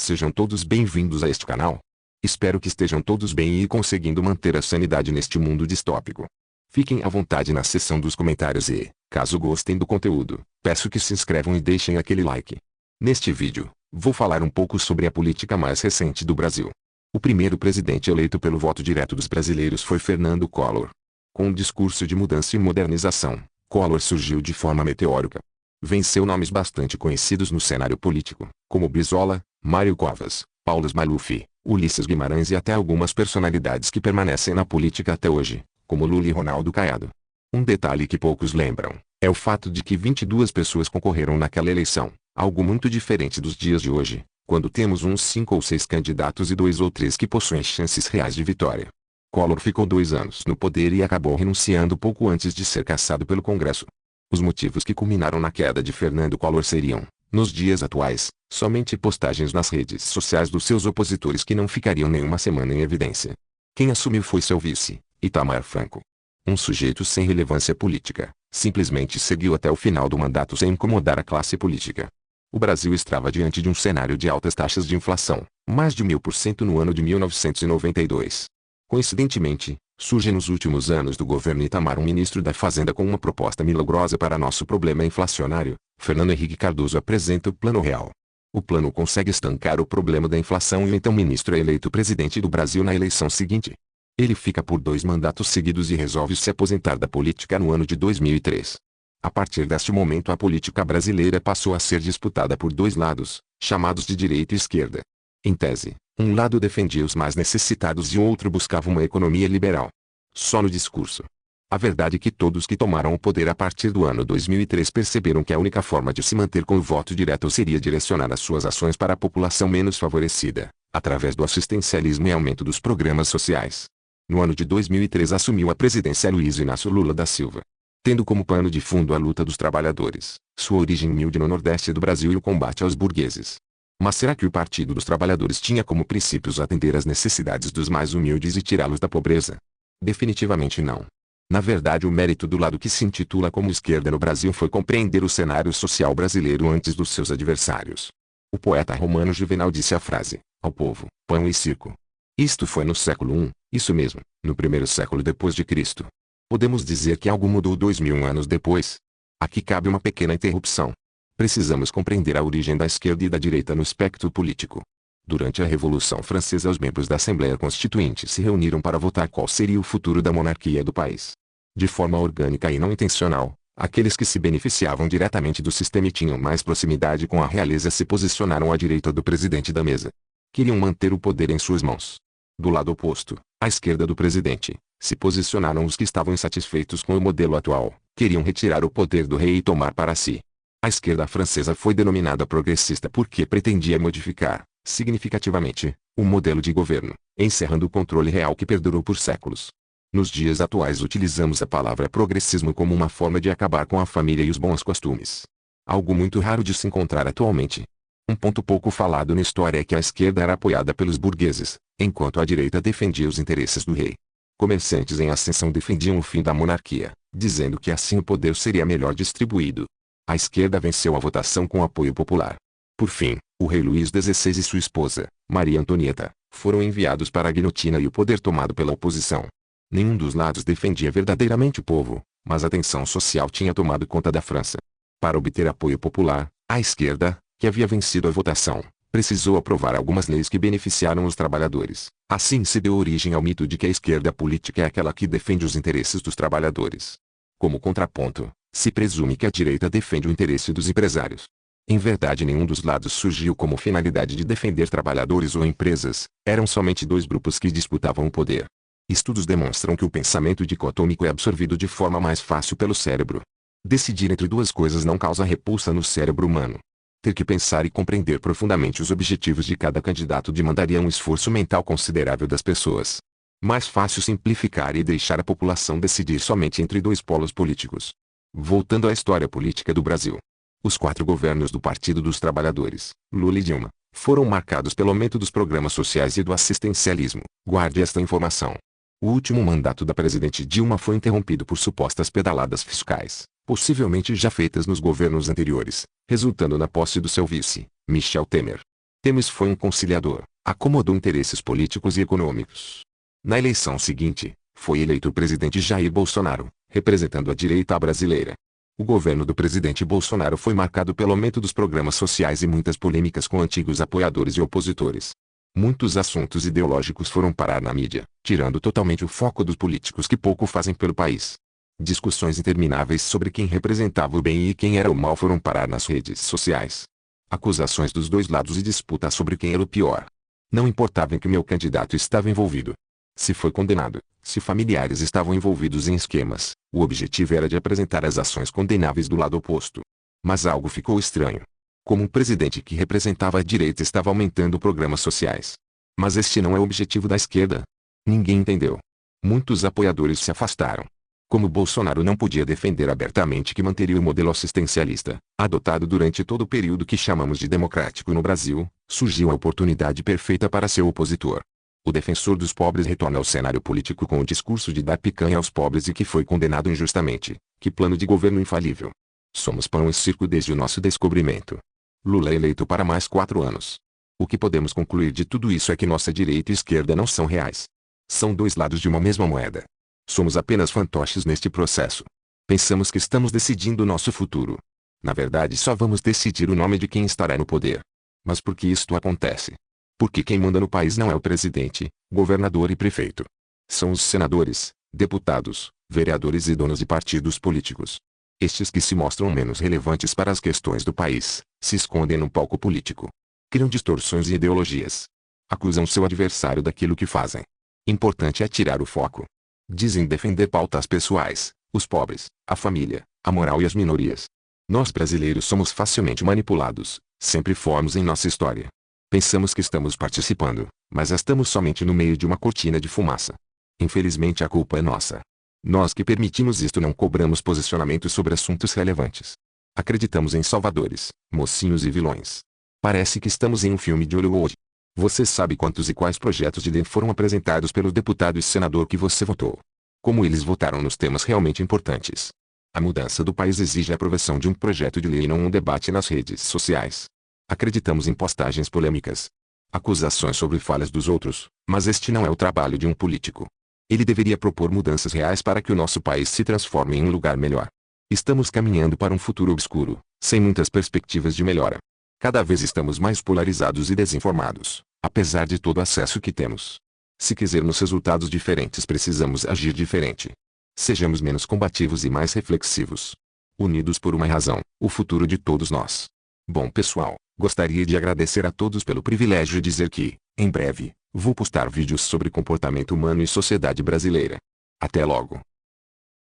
Sejam todos bem-vindos a este canal. Espero que estejam todos bem e conseguindo manter a sanidade neste mundo distópico. Fiquem à vontade na seção dos comentários e, caso gostem do conteúdo, peço que se inscrevam e deixem aquele like. Neste vídeo, vou falar um pouco sobre a política mais recente do Brasil. O primeiro presidente eleito pelo voto direto dos brasileiros foi Fernando Collor. Com um discurso de mudança e modernização, Collor surgiu de forma meteórica. Venceu nomes bastante conhecidos no cenário político, como Brizola, Mário Covas, Paulo Maluf, Ulisses Guimarães e até algumas personalidades que permanecem na política até hoje, como Lula e Ronaldo Caiado. Um detalhe que poucos lembram, é o fato de que 22 pessoas concorreram naquela eleição, algo muito diferente dos dias de hoje, quando temos uns 5 ou 6 candidatos e 2 ou 3 que possuem chances reais de vitória. Collor ficou 2 anos no poder e acabou renunciando pouco antes de ser cassado pelo Congresso. Os motivos que culminaram na queda de Fernando Collor seriam, nos dias atuais, somente postagens nas redes sociais dos seus opositores que não ficariam nenhuma semana em evidência. Quem assumiu foi seu vice, Itamar Franco. Um sujeito sem relevância política, simplesmente seguiu até o final do mandato sem incomodar a classe política. O Brasil estava diante de um cenário de altas taxas de inflação, mais de 1000% no ano de 1992. Coincidentemente, surge nos últimos anos do governo Itamar um ministro da Fazenda com uma proposta milagrosa para nosso problema inflacionário. Fernando Henrique Cardoso apresenta o Plano Real. O plano consegue estancar o problema da inflação e o então ministro é eleito presidente do Brasil na eleição seguinte. Ele fica por 2 mandatos seguidos e resolve se aposentar da política no ano de 2003. A partir deste momento a política brasileira passou a ser disputada por 2 lados, chamados de direita e esquerda. Em tese, um lado defendia os mais necessitados e o outro buscava uma economia liberal. Só no discurso. A verdade é que todos que tomaram o poder a partir do ano 2003 perceberam que a única forma de se manter com o voto direto seria direcionar as suas ações para a população menos favorecida, através do assistencialismo e aumento dos programas sociais. No ano de 2003 assumiu a presidência Luiz Inácio Lula da Silva. Tendo como pano de fundo a luta dos trabalhadores, sua origem humilde no Nordeste do Brasil e o combate aos burgueses. Mas será que o Partido dos Trabalhadores tinha como princípios atender às necessidades dos mais humildes e tirá-los da pobreza? Definitivamente não. Na verdade o mérito do lado que se intitula como esquerda no Brasil foi compreender o cenário social brasileiro antes dos seus adversários. O poeta romano Juvenal disse a frase, ao povo, pão e circo. Isto foi no século I, isso mesmo, no primeiro século depois de Cristo. Podemos dizer que algo mudou 2000 anos depois? Aqui cabe uma pequena interrupção. Precisamos compreender a origem da esquerda e da direita no espectro político. Durante a Revolução Francesa os membros da Assembleia Constituinte se reuniram para votar qual seria o futuro da monarquia do país. De forma orgânica e não intencional, aqueles que se beneficiavam diretamente do sistema e tinham mais proximidade com a realeza se posicionaram à direita do presidente da mesa. Queriam manter o poder em suas mãos. Do lado oposto, à esquerda do presidente, se posicionaram os que estavam insatisfeitos com o modelo atual, queriam retirar o poder do rei e tomar para si. A esquerda francesa foi denominada progressista porque pretendia modificar, significativamente, o modelo de governo, encerrando o controle real que perdurou por séculos. Nos dias atuais utilizamos a palavra progressismo como uma forma de acabar com a família e os bons costumes. Algo muito raro de se encontrar atualmente. Um ponto pouco falado na história é que a esquerda era apoiada pelos burgueses, enquanto a direita defendia os interesses do rei. Comerciantes em ascensão defendiam o fim da monarquia, dizendo que assim o poder seria melhor distribuído. A esquerda venceu a votação com apoio popular. Por fim, o rei Luís XVI e sua esposa, Maria Antonieta, foram enviados para a guilhotina e o poder tomado pela oposição. Nenhum dos lados defendia verdadeiramente o povo, mas a tensão social tinha tomado conta da França. Para obter apoio popular, a esquerda, que havia vencido a votação, precisou aprovar algumas leis que beneficiaram os trabalhadores. Assim se deu origem ao mito de que a esquerda política é aquela que defende os interesses dos trabalhadores. Como contraponto, se presume que a direita defende o interesse dos empresários. Em verdade nenhum dos lados surgiu como finalidade de defender trabalhadores ou empresas, eram somente 2 grupos que disputavam o poder. Estudos demonstram que o pensamento dicotômico é absorvido de forma mais fácil pelo cérebro. Decidir entre 2 coisas não causa repulsa no cérebro humano. Ter que pensar e compreender profundamente os objetivos de cada candidato demandaria um esforço mental considerável das pessoas. Mais fácil simplificar e deixar a população decidir somente entre 2 polos políticos. Voltando à história política do Brasil. Os 4 governos do Partido dos Trabalhadores, Lula e Dilma, foram marcados pelo aumento dos programas sociais e do assistencialismo. Guarde esta informação. O último mandato da presidente Dilma foi interrompido por supostas pedaladas fiscais, possivelmente já feitas nos governos anteriores, resultando na posse do seu vice, Michel Temer. Temer foi um conciliador, acomodou interesses políticos e econômicos. Na eleição seguinte, foi eleito o presidente Jair Bolsonaro, representando a direita brasileira. O governo do presidente Bolsonaro foi marcado pelo aumento dos programas sociais e muitas polêmicas com antigos apoiadores e opositores. Muitos assuntos ideológicos foram parar na mídia, tirando totalmente o foco dos políticos que pouco fazem pelo país. Discussões intermináveis sobre quem representava o bem e quem era o mal foram parar nas redes sociais. Acusações dos dois lados e disputa sobre quem era o pior. Não importava em que meu candidato estava envolvido. Se foi condenado, se familiares estavam envolvidos em esquemas, o objetivo era de apresentar as ações condenáveis do lado oposto. Mas algo ficou estranho. Como um presidente que representava a direita estava aumentando programas sociais. Mas este não é o objetivo da esquerda. Ninguém entendeu. Muitos apoiadores se afastaram. Como Bolsonaro não podia defender abertamente que manteria o modelo assistencialista, adotado durante todo o período que chamamos de democrático no Brasil, surgiu a oportunidade perfeita para seu opositor. O defensor dos pobres retorna ao cenário político com o discurso de dar picanha aos pobres e que foi condenado injustamente. Que plano de governo infalível. Somos pão e circo desde o nosso descobrimento. Lula é eleito para mais 4 anos. O que podemos concluir de tudo isso é que nossa direita e esquerda não são reais. São dois lados de uma mesma moeda. Somos apenas fantoches neste processo. Pensamos que estamos decidindo o nosso futuro. Na verdade, só vamos decidir o nome de quem estará no poder. Mas por que isto acontece? Porque quem manda no país não é o presidente, governador e prefeito. São os senadores, deputados, vereadores e donos de partidos políticos. Estes que se mostram menos relevantes para as questões do país, se escondem no palco político. Criam distorções e ideologias. Acusam seu adversário daquilo que fazem. Importante é tirar o foco. Dizem defender pautas pessoais, os pobres, a família, a moral e as minorias. Nós brasileiros somos facilmente manipulados, sempre fomos em nossa história. Pensamos que estamos participando, mas estamos somente no meio de uma cortina de fumaça. Infelizmente a culpa é nossa. Nós que permitimos isto não cobramos posicionamentos sobre assuntos relevantes. Acreditamos em salvadores, mocinhos e vilões. Parece que estamos em um filme de Hollywood. Você sabe quantos e quais projetos de lei foram apresentados pelo deputado e senador que você votou? Como eles votaram nos temas realmente importantes? A mudança do país exige a aprovação de um projeto de lei e não um debate nas redes sociais. Acreditamos em postagens polêmicas. Acusações sobre falhas dos outros, mas este não é o trabalho de um político. Ele deveria propor mudanças reais para que o nosso país se transforme em um lugar melhor. Estamos caminhando para um futuro obscuro, sem muitas perspectivas de melhora. Cada vez estamos mais polarizados e desinformados, apesar de todo o acesso que temos. Se quisermos resultados diferentes, precisamos agir diferente. Sejamos menos combativos e mais reflexivos. Unidos por uma razão, o futuro de todos nós. Bom pessoal, gostaria de agradecer a todos pelo privilégio de dizer que, em breve, vou postar vídeos sobre comportamento humano e sociedade brasileira. Até logo.